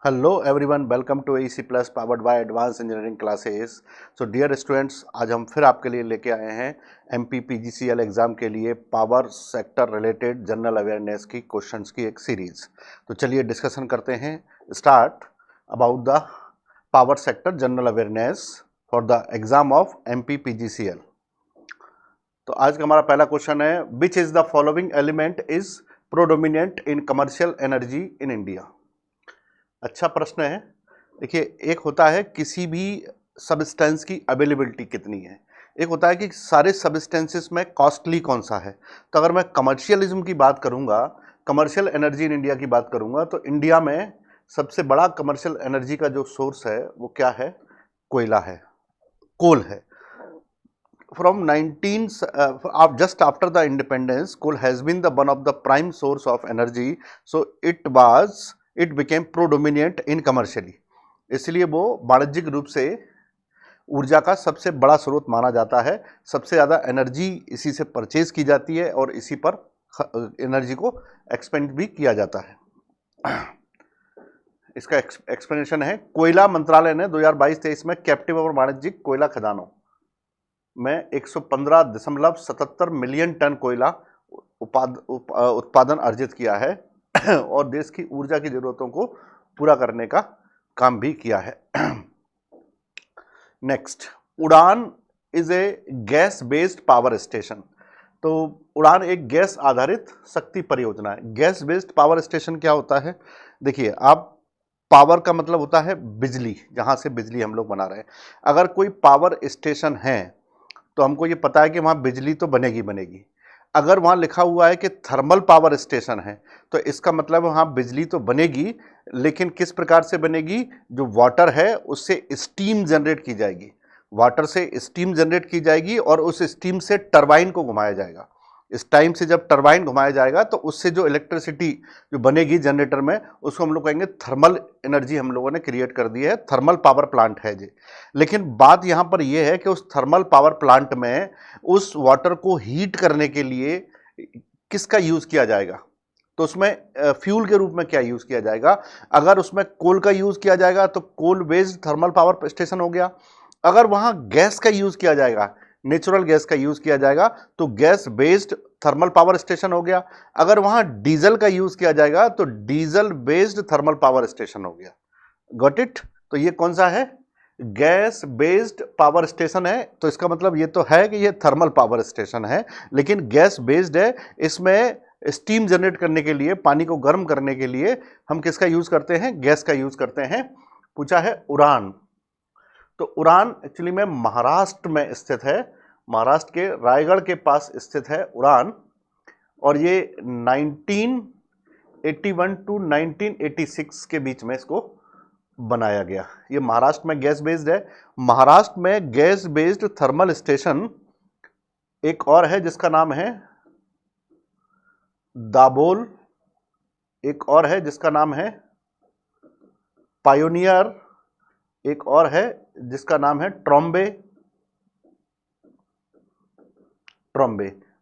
Hello everyone, welcome to AEC plus powered by advance engineering classes. So dear students, आज हम फिर आपके लिए लेके आए हैं MPPGCL एग्ज़ाम के लिए power sector related general awareness की क्वेश्चंस की एक सीरीज़। तो चलिए डिस्कशन करते हैं। Start about the power sector general awareness for the exam of MPPGCL। तो आज का हमारा पहला क्वेश्चन है, which is the following element is predominant in commercial energy in India. अच्छा प्रश्न है। देखिए, एक होता है किसी भी सब्सटेंस की अवेलेबिलिटी कितनी है, एक होता है कि सारे सब्सटेंसेस में कॉस्टली कौन सा है। तो अगर मैं कमर्शियलिज्म की बात करूंगा, कमर्शियल एनर्जी इन इंडिया की बात करूंगा, तो इंडिया में सबसे बड़ा कमर्शियल एनर्जी का जो सोर्स है वो क्या है? कोयला है, कोल है। From 19 just after the independence, coal has been the one of the prime source of energy, so it became predominant in commercially। इसलिए वो वाणिज्यिक रूप से ऊर्जा का सबसे बड़ा स्रोत माना जाता है। सबसे ज़्यादा एनर्जी इसी से परचेज की जाती है और इसी पर एनर्जी को एक्सपेंड भी किया जाता है। इसका एक्सप्लेनेशन है, कोयला मंत्रालय ने 2022-23 में कैप्टिव और वाणिज्यिक कोयला खदानों में 115.77 मिलियन टन कोयला उत्पादन अर्जित किया है और देश की ऊर्जा की जरूरतों को पूरा करने का काम भी किया है। नेक्स्ट, उड़ान is a gas based power station. तो उड़ान एक गैस आधारित शक्ति परियोजना है। गैस बेस्ड पावर स्टेशन क्या होता है? देखिए, आप पावर का मतलब होता है बिजली, जहां से बिजली हम लोग बना रहे हैं। अगर कोई पावर स्टेशन है तो हमको ये पता है कि वहाँ बिजली तो बनेगी बनेगी। अगर वहाँ लिखा हुआ है कि थर्मल पावर स्टेशन है तो इसका मतलब वहाँ बिजली तो बनेगी, लेकिन किस प्रकार से बनेगी? जो वाटर है उससे स्टीम जनरेट की जाएगी, वाटर से स्टीम जनरेट की जाएगी और उस स्टीम से टरबाइन को घुमाया जाएगा। इस टाइम से जब टरबाइन घुमाया जाएगा तो उससे जो इलेक्ट्रिसिटी जो बनेगी जनरेटर में, उसको हम लोग कहेंगे थर्मल एनर्जी। हम लोगों ने क्रिएट कर दी है, थर्मल पावर प्लांट है जी। लेकिन बात यहाँ पर यह है कि उस थर्मल पावर प्लांट में उस वाटर को हीट करने के लिए किसका यूज किया जाएगा? तो उसमें फ्यूल के रूप में क्या यूज किया जाएगा? अगर उसमें कोल का यूज किया जाएगा तो coal based thermal power station हो गया। अगर वहां गैस का यूज किया जाएगा, नेचुरल गैस का यूज किया जाएगा, तो gas based thermal power station हो गया। अगर वहां डीजल का यूज किया जाएगा तो diesel based thermal power station हो गया। Got it? तो ये कौन सा है? गैस बेस्ड पावर स्टेशन है। तो इसका मतलब ये तो है कि ये थर्मल पावर स्टेशन है, लेकिन गैस बेस्ड है। इसमें स्टीम जनरेट करने के लिए, पानी को गर्म करने के लिए हम किसका यूज करते हैं? गैस का यूज करते हैं। पूछा है उड़ान। तो उड़ान एक्चुअली में महाराष्ट्र में स्थित है, महाराष्ट्र के रायगढ़ के पास स्थित है उड़ान। और ये 1981 टू 1986 के बीच में इसको बनाया गया। ये महाराष्ट्र में गैस बेस्ड है। महाराष्ट्र में गैस बेस्ड थर्मल स्टेशन एक और है जिसका नाम है दाबोल, एक और है जिसका नाम है पायोनियर, एक और है जिसका नाम है ट्रॉम्बे,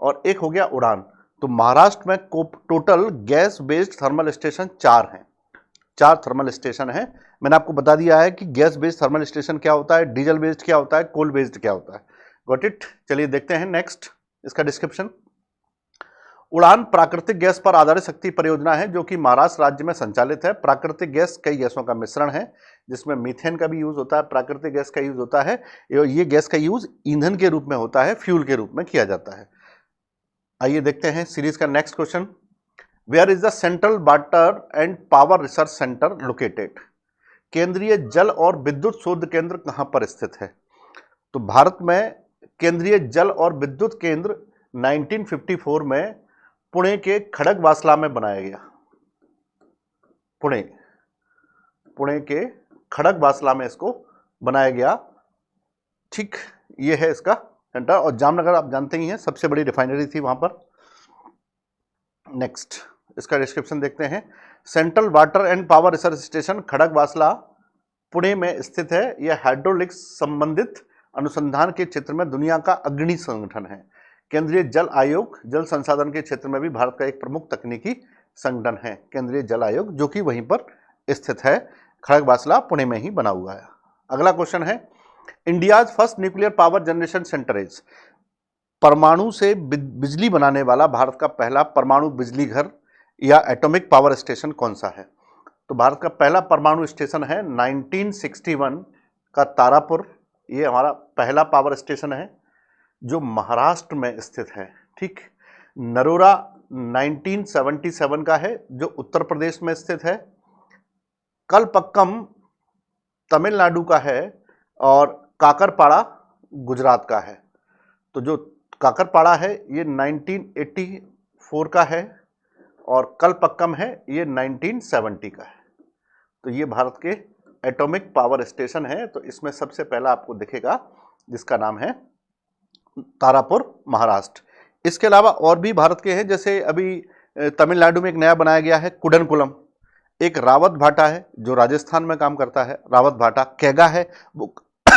और एक हो गया उड़ान। तो महाराष्ट्र में total gas based thermal station 4 हैं, 4 थर्मल स्टेशन है। मैंने आपको बता दिया है कि गैस बेस्ड थर्मल स्टेशन क्या होता है, डीजल बेस्ड क्या होता है, कोल बेस्ड क्या होता है। Got it? चलिए देखते हैं नेक्स्ट इसका डिस्क्रिप्शन। उड़ान प्राकृतिक गैस पर आधारित शक्ति परियोजना है जो कि महाराष्ट्र राज्य में संचालित है। प्राकृतिक गैस कई गैसों का मिश्रण है जिसमें मीथेन का भी यूज होता है, प्राकृतिक गैस का यूज होता है। ये गैस का यूज ईंधन के रूप में होता है, फ्यूल के रूप में किया जाता है। आइए देखते हैं सीरीज का next question. Where is the central water and power research centre located? केंद्रीय जल और विद्युत शोध केंद्र कहां पर स्थित है? तो भारत में केंद्रीय जल और विद्युत केंद्र 1954 में पुणे के खड़गवासला में बनाया गया। पुणे के खड़गवासला में इसको बनाया गया। ठीक, ये है इसका सेंटर। और जामनगर आप जानते ही हैं, सबसे बड़ी रिफाइनरी थी वहां पर। नेक्स्ट इसका डिस्क्रिप्शन देखते हैं। Central water and power research station Khadakwasla Pune में स्थित है। यह हाइड्रोलिक्स संबंधित अनुसंधान के क्षेत्र में दुनिया का अग्रणी संगठन है। केंद्रीय जल आयोग जल संसाधन के क्षेत्र में भी भारत का एक प्रमुख तकनीकी संगठन है, केंद्रीय जल आयोग, जो कि वहीं पर स्थित है। खड़गवासला पुणे में ही बना हुआ है। अगला क्वेश्चन है, India's first nuclear power generation centre is, परमाणु से बिजली बनाने वाला भारत का पहला परमाणु बिजली घर या एटॉमिक पावर स्टेशन कौन सा है? तो भारत का पहला परमाणु स्टेशन है 1961 का तारापुर। ये हमारा पहला पावर स्टेशन है जो महाराष्ट्र में स्थित है। ठीक, नरोरा 1977 का है जो उत्तर प्रदेश में स्थित है। कलपक्कम तमिलनाडु का है और काकरपाड़ा गुजरात का है। तो जो काकरपाड़ा है ये 1984 का है और कलपक्कम है ये 1970 का है। तो ये भारत के एटॉमिक पावर स्टेशन है। तो इसमें सबसे पहला आपको दिखेगा जिसका नाम है तारापुर, महाराष्ट्र। इसके अलावा और भी भारत के हैं, जैसे अभी तमिलनाडु में एक नया बनाया गया है कुडनकुलम, एक रावत भाटा है जो राजस्थान में काम करता है, रावत भाटा। कैगा है वो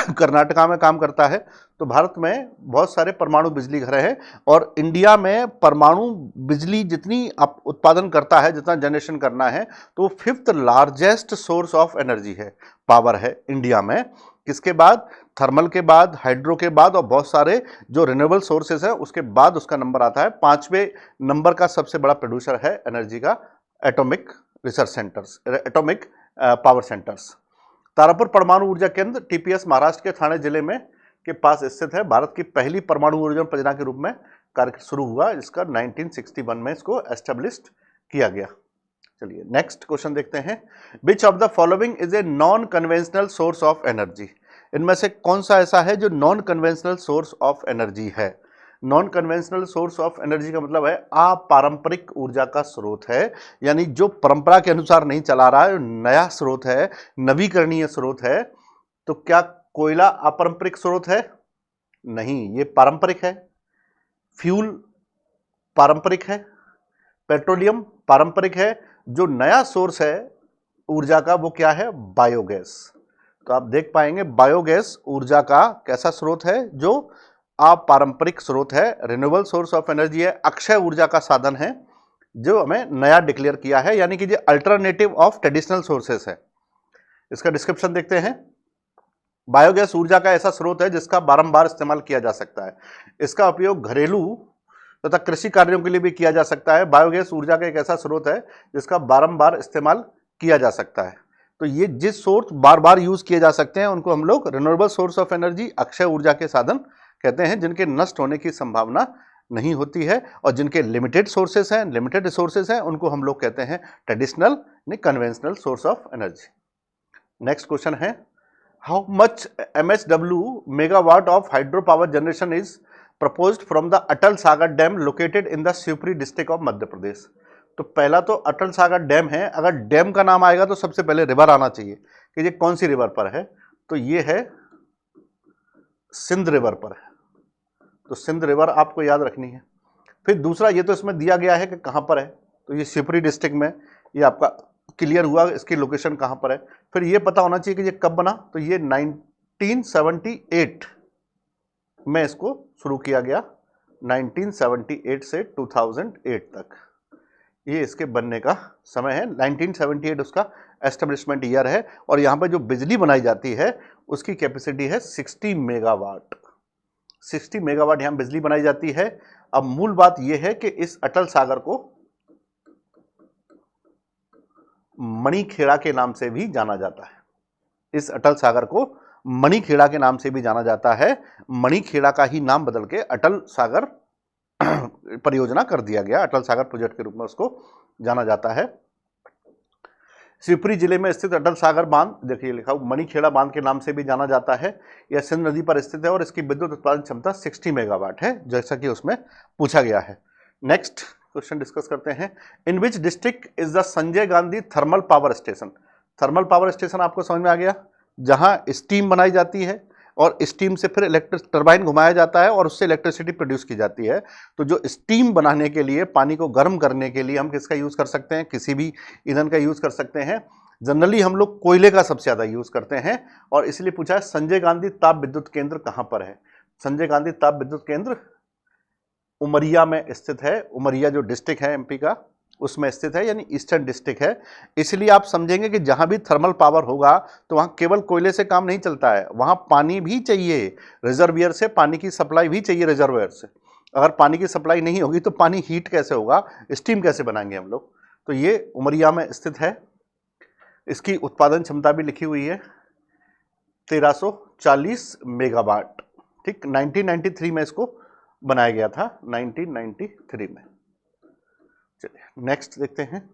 कर्नाटका में काम करता है। तो भारत में बहुत सारे परमाणु बिजली घर हैं और इंडिया में परमाणु बिजली जितनी आप उत्पादन करता है, जितना जनरेशन करना है, तो 5th largest source of energy है, पावर है इंडिया में। किसके बाद? थर्मल के बाद, हाइड्रो के बाद और बहुत सारे जो रिन्यूएबल सोर्सेस है उसके बाद उसका नंबर आता है। 5वें नंबर का सबसे बड़ा प्रोड्यूसर है एनर्जी का atomic research centres, atomic power centres. Tarapur परमाणु ऊर्जा केंद्र टीपीएस महाराष्ट्र के ठाणे जिले में के पास स्थित है। भारत की पहली परमाणु ऊर्जा परियोजना के रूप में कार्य शुरू हुआ, जिसका 1961 में इसको एस्टेब्लिश्ड किया गया। चलिए नेक्स्ट क्वेश्चन देखते हैं, which of the following is a non conventional source of energy? इनमें से कौन सा ऐसा है जो non conventional source of energy है? Non conventional source of energy का मतलब है अपारंपरिक ऊर्जा का स्रोत है, यानी जो परंपरा के अनुसार नहीं चला रहा है, नया स्रोत है, नवीकरणीय स्रोत है। तो क्या कोयला अपारंपरिक स्रोत है? नहीं, ये पारंपरिक है। फ्यूल पारंपरिक है, पेट्रोलियम पारंपरिक है। जो नया सोर्स है ऊर्जा का वो क्या है? बायोगैस। तो आप देख पाएंगे बायोगैस ऊर्जा का कैसा स्रोत है, जो अपारंपरिक स्रोत है, रिन्यूएबल सोर्स ऑफ एनर्जी है, अक्षय ऊर्जा का साधन है, जो हमें नया डिक्लेयर किया है, यानी कि ये अल्टरनेटिव ऑफ ट्रेडिशनल सोर्सेस है। इसका डिस्क्रिप्शन देखते हैं। बायोगैस ऊर्जा का ऐसा स्रोत है जिसका बारंबार इस्तेमाल किया जा सकता है। इसका उपयोग घरेलू तथा कृषि कार्यों के लिए भी किया जा सकता है। बायोगैस ऊर्जा का एक ऐसा स्रोत है जिसका बारंबार इस्तेमाल किया जा सकता है। तो ये जिस सोर्स बार बार यूज किए जा सकते हैं उनको हम लोग renewable source of energy, Akshay ऊर्जा के साधन कहते हैं, जिनके नष्ट होने की संभावना नहीं होती है और जिनके लिमिटेड सोर्सेस हैं, लिमिटेड रिसोर्सेज हैं, उनको हम लोग कहते हैं ट्रेडिशनल यानी conventional source of energy. Next question है, how much MHW megawatt of hydro power generation is proposed from the Atal Sagar dam located in the Shivpuri district of Madhya Pradesh? तो पहला तो अटल सागर डैम है। अगर डैम का नाम आएगा तो सबसे पहले रिवर आना चाहिए कि ये कौन सी रिवर पर है। तो ये है सिंध रिवर पर है। तो सिंध रिवर आपको याद रखनी है। फिर दूसरा, ये तो इसमें दिया गया है कि कहाँ पर है, तो ये शिवपुरी डिस्ट्रिक्ट में, ये आपका क्लियर हुआ इसकी लोकेशन कहाँ पर है। फिर ये पता होना चाहिए कि ये कब बना। तो ये 1978 में इसको शुरू किया गया, 1978 से 2008 तक ये इसके बनने का समय है। 1978 उसका एस्टेब्लिशमेंट ईयर है और यहाँ पर जो बिजली बनाई जाती है उसकी कैपेसिटी है 60 मेगावाट। 60 मेगावाट यहाँ बिजली बनाई जाती है। अब मूल बात यह है कि इस अटल सागर को मणिखेड़ा के नाम से भी जाना जाता है। इस अटल सागर को मणिखेड़ा के नाम से भी जाना जाता है। मणिखेड़ा का ही नाम बदल के अटल सागर परियोजना कर दिया गया, अटल सागर प्रोजेक्ट के रूप में उसको जाना जाता है। शिवपुरी जिले में स्थित अटल सागर बांध, देखिए लिखा मणिखेड़ा बांध के नाम से भी जाना जाता है। यह सिंध नदी पर स्थित है और इसकी विद्युत उत्पादन क्षमता 60 मेगावाट है, जैसा कि उसमें पूछा गया है। नेक्स्ट क्वेश्चन डिस्कस करते हैं, in which district is the Sanjay Gandhi thermal power station? Thermal power station आपको समझ में आ गया, जहां स्टीम बनाई जाती है और स्टीम से फिर इलेक्ट्रिक टरबाइन घुमाया जाता है और उससे इलेक्ट्रिसिटी प्रोड्यूस की जाती है। तो जो स्टीम बनाने के लिए, पानी को गर्म करने के लिए हम किसका यूज़ कर सकते हैं? किसी भी ईंधन का यूज़ कर सकते हैं। जनरली हम लोग कोयले का सबसे ज़्यादा यूज़ करते हैं और इसलिए पूछा है संजय गांधी ताप विद्युत केंद्र कहाँ पर है? संजय गांधी ताप विद्युत केंद्र उमरिया में स्थित है। उमरिया जो डिस्ट्रिक्ट है MP का, उसमें स्थित है, यानी ईस्टर्न डिस्ट्रिक्ट है। इसलिए आप समझेंगे कि जहां भी थर्मल पावर होगा तो वहां केवल कोयले से काम नहीं चलता है, वहां पानी भी चाहिए, रिजर्वियर से पानी की सप्लाई भी चाहिए रिजर्वियर से। अगर पानी की सप्लाई नहीं होगी तो पानी हीट कैसे होगा, स्टीम कैसे बनाएंगे हम लोग। तो ये उमरिया में स्थित है। इसकी उत्पादन क्षमता भी लिखी हुई है 1340 मेगावाट। ठीक, 1993 में इसको बनाया गया था, 1993 में। चलिए नेक्स्ट देखते हैं।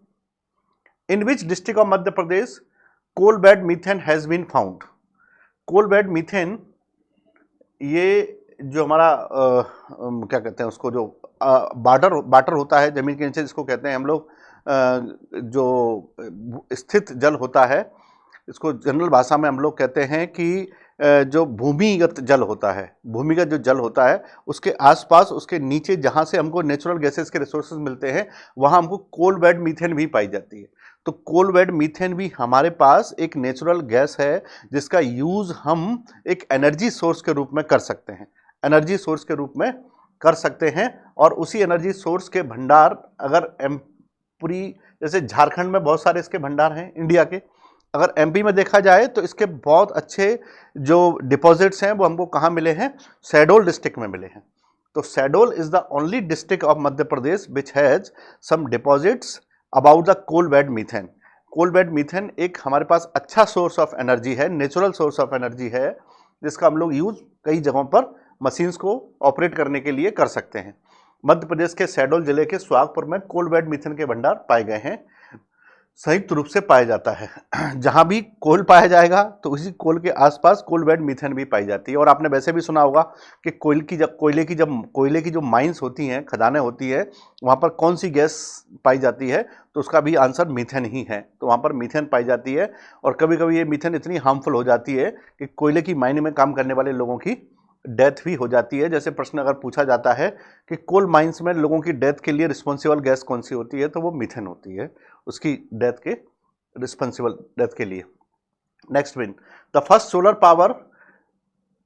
In which district of Madhya Pradesh coal bed methane has been found. Coal bed methane, ये जो हमारा क्या कहते हैं उसको, जो वाटर होता है जमीन के नीचे, जिसको कहते हैं हम लोग जो स्थित जल होता है, इसको जनरल भाषा में हम लोग कहते हैं कि जो भूमिगत जल होता है, भूमिगत जो जल होता है उसके आसपास, उसके नीचे जहाँ से हमको नेचुरल गैसेस के रिसोर्सेज मिलते हैं, वहाँ हमको कोल बेड मीथेन भी पाई जाती है। तो कोल बेड मीथेन भी हमारे पास एक नेचुरल गैस है जिसका यूज़ हम एक एनर्जी सोर्स के रूप में कर सकते हैं, एनर्जी सोर्स के रूप में कर सकते हैं। और उसी एनर्जी सोर्स के भंडार अगर पूरी, जैसे झारखंड में बहुत सारे इसके भंडार हैं इंडिया के, अगर एमपी में देखा जाए तो इसके बहुत अच्छे जो डिपॉजिट्स हैं वो हमको कहाँ मिले हैं, शहडोल डिस्ट्रिक्ट में मिले हैं। तो Shahdol is the only district of Madhya Pradesh which has some deposits about the coal bed methane. Coal bed methane एक हमारे पास अच्छा सोर्स ऑफ एनर्जी है, नेचुरल सोर्स ऑफ एनर्जी है, जिसका हम लोग यूज कई जगहों पर मशीन्स को ऑपरेट करने के लिए कर सकते हैं। मध्य प्रदेश के शहडोल जिले के सुहागपुर में कोल बेड मीथेन के भंडार पाए गए हैं, संयुक्त रूप से पाया जाता है। जहां भी कोल पाया जाएगा तो उसी कोल के आसपास कोल बेड मीथेन भी पाई जाती है। और आपने वैसे भी सुना होगा कि कोयले की जो माइंस होती हैं, खदानें होती है, वहां पर कौन सी गैस पाई जाती है, तो उसका भी आंसर मीथेन ही है। तो वहां पर मीथेन पाई जाती है। और कभी कभी ये मीथेन इतनी हार्मफुल हो जाती है कि कोयले की माइन में काम करने वाले लोगों की डेथ भी हो जाती है। जैसे प्रश्न अगर पूछा जाता है कि कोल माइंस में लोगों की डेथ के लिए रिस्पॉन्सिबल गैस कौन सी होती है, तो वो मीथेन होती है, उसकी डेथ के रिस्पॉन्सिबल डेथ के लिए। Next win the first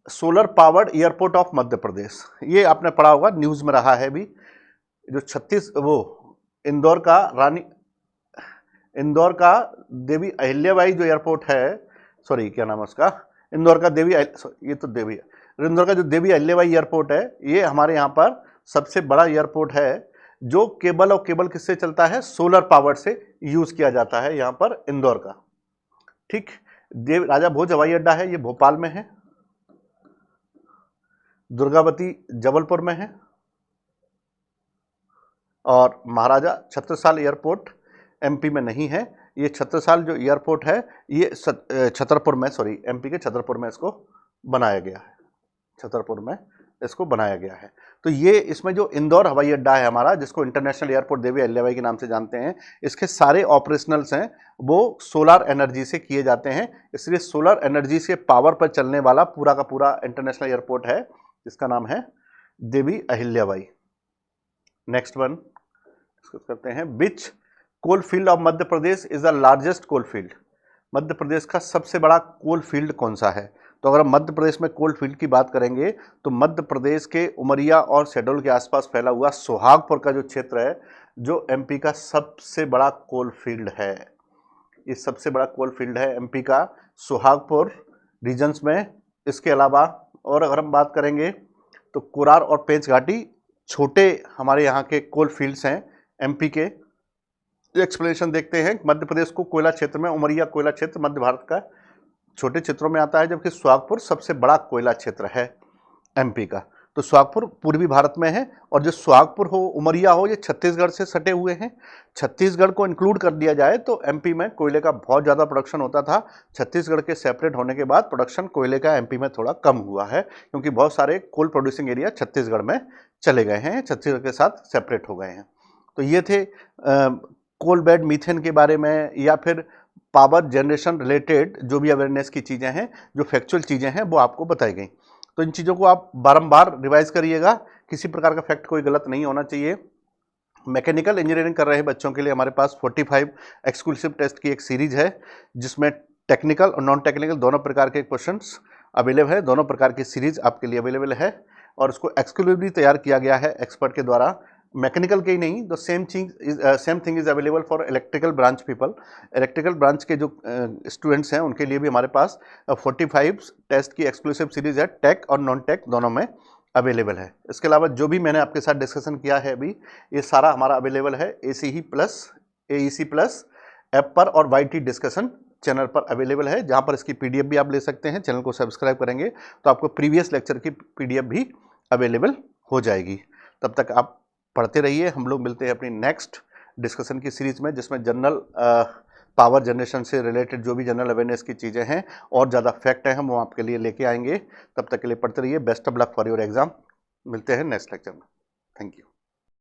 solar powered airport of Madhya Pradesh. ये आपने पढ़ा होगा, न्यूज में रहा है भी, जो इंदौर का देवी अहिल्याबाई जो एयरपोर्ट है, सॉरी क्या नाम है उसका, इंदौर का इंदौर का जो देवी अहिल्याबाई एयरपोर्ट है, ये हमारे यहाँ पर सबसे बड़ा एयरपोर्ट है जो केबल किससे चलता है, सोलर पावर से यूज किया जाता है यहाँ पर इंदौर का। ठीक, राजा भोज हवाई अड्डा है, ये भोपाल में है। दुर्गावती जबलपुर में है। और महाराजा छत्रसाल एयरपोर्ट एमपी में नहीं है। ये छत्रसाल जो एयरपोर्ट है ये छतरपुर में, सॉरी एमपी के छतरपुर में इसको बनाया गया है, छतरपुर में इसको बनाया गया है। तो ये इसमें जो इंदौर हवाई अड्डा है हमारा, जिसको इंटरनेशनल एयरपोर्ट देवी अहिल्याबाई के नाम से जानते हैं, इसके सारे ऑपरेशनल्स हैं वो सोलर एनर्जी से किए जाते हैं। इसलिए सोलर एनर्जी से पावर पर चलने वाला पूरा का पूरा इंटरनेशनल एयरपोर्ट है, जिसका नाम है देवी अहिल्याबाई। नेक्स्ट वन करते हैं, which coal field of Madhya Pradesh is the largest coal field. Madhya Pradesh का सबसे बड़ा कोल फील्ड कौन सा है? तो अगर हम मध्य प्रदेश में कोल फील्ड की बात करेंगे तो मध्य प्रदेश के उमरिया और शहडोल के आसपास फैला हुआ सोहागपुर का जो क्षेत्र है, जो एमपी का सबसे बड़ा कोल फील्ड है। ये सबसे बड़ा कोल फील्ड है एमपी का, सोहागपुर रीजन्स में। इसके अलावा और अगर हम बात करेंगे तो कोरार और पेंच घाटी छोटे हमारे यहाँ के कोल फील्ड्स हैं एमपी के। एक्सप्लेनेशन देखते हैं। मध्य प्रदेश को कोयला क्षेत्र में, उमरिया कोयला क्षेत्र मध्य भारत का छोटे क्षेत्रों में आता है, जबकि सोहागपुर सबसे बड़ा कोयला क्षेत्र है एमपी का। तो सोहागपुर पूर्वी भारत में है, और जो सोहागपुर हो, उमरिया हो, ये छत्तीसगढ़ से सटे हुए हैं। छत्तीसगढ़ को इंक्लूड कर दिया जाए तो एमपी में कोयले का बहुत ज़्यादा प्रोडक्शन होता था। छत्तीसगढ़ के सेपरेट होने के बाद प्रोडक्शन कोयले का एमपी में थोड़ा कम हुआ है, क्योंकि बहुत सारे कोल प्रोड्यूसिंग एरिया छत्तीसगढ़ में चले गए हैं, छत्तीसगढ़ के साथ सेपरेट हो गए हैं। तो ये थे कोल बेड मीथेन के बारे में, या फिर पावर जनरेशन रिलेटेड जो भी अवेयरनेस की चीज़ें हैं, जो फैक्चुअल चीज़ें हैं, वो आपको बताई गई। तो इन चीज़ों को आप बारंबार रिवाइज करिएगा, किसी प्रकार का फैक्ट कोई गलत नहीं होना चाहिए। मैकेनिकल इंजीनियरिंग कर रहे बच्चों के लिए हमारे पास 45 एक्सक्लूसिव टेस्ट की एक सीरीज है, जिसमें टेक्निकल और नॉन टेक्निकल दोनों प्रकार के क्वेश्चंस अवेलेबल है। दोनों प्रकार की सीरीज आपके लिए अवेलेबल है, और उसको एक्सक्लूसिवली तैयार किया गया है एक्सपर्ट के द्वारा। मैकेनिकल के ही नहीं, the same thing is available for electrical branch people. Electrical branch के जो स्टूडेंट्स हैं उनके लिए भी हमारे पास 45 टेस्ट की एक्सक्लूसिव सीरीज है, टेक और नॉन टेक दोनों में अवेलेबल है। इसके अलावा जो भी मैंने आपके साथ डिस्कशन किया है अभी, ये सारा हमारा अवेलेबल है AEC प्लस ऐप पर और YT डिस्कशन चैनल पर अवेलेबल है, जहाँ पर इसकी PDF भी आप ले सकते हैं। चैनल को सब्सक्राइब करेंगे तो आपको प्रीवियस लेक्चर की PDF भी अवेलेबल हो जाएगी। तब तक आप पढ़ते रहिए। हम लोग मिलते हैं अपनी नेक्स्ट डिस्कशन की सीरीज में, जिसमें जनरल पावर जनरेशन से रिलेटेड जो भी जनरल अवेयरनेस की चीज़ें हैं और ज़्यादा फैक्ट हैं, हम वो आपके लिए लेके आएंगे। तब तक के लिए पढ़ते रहिए। Best of luck for your exam. मिलते हैं नेक्स्ट लेक्चर में। Thank you.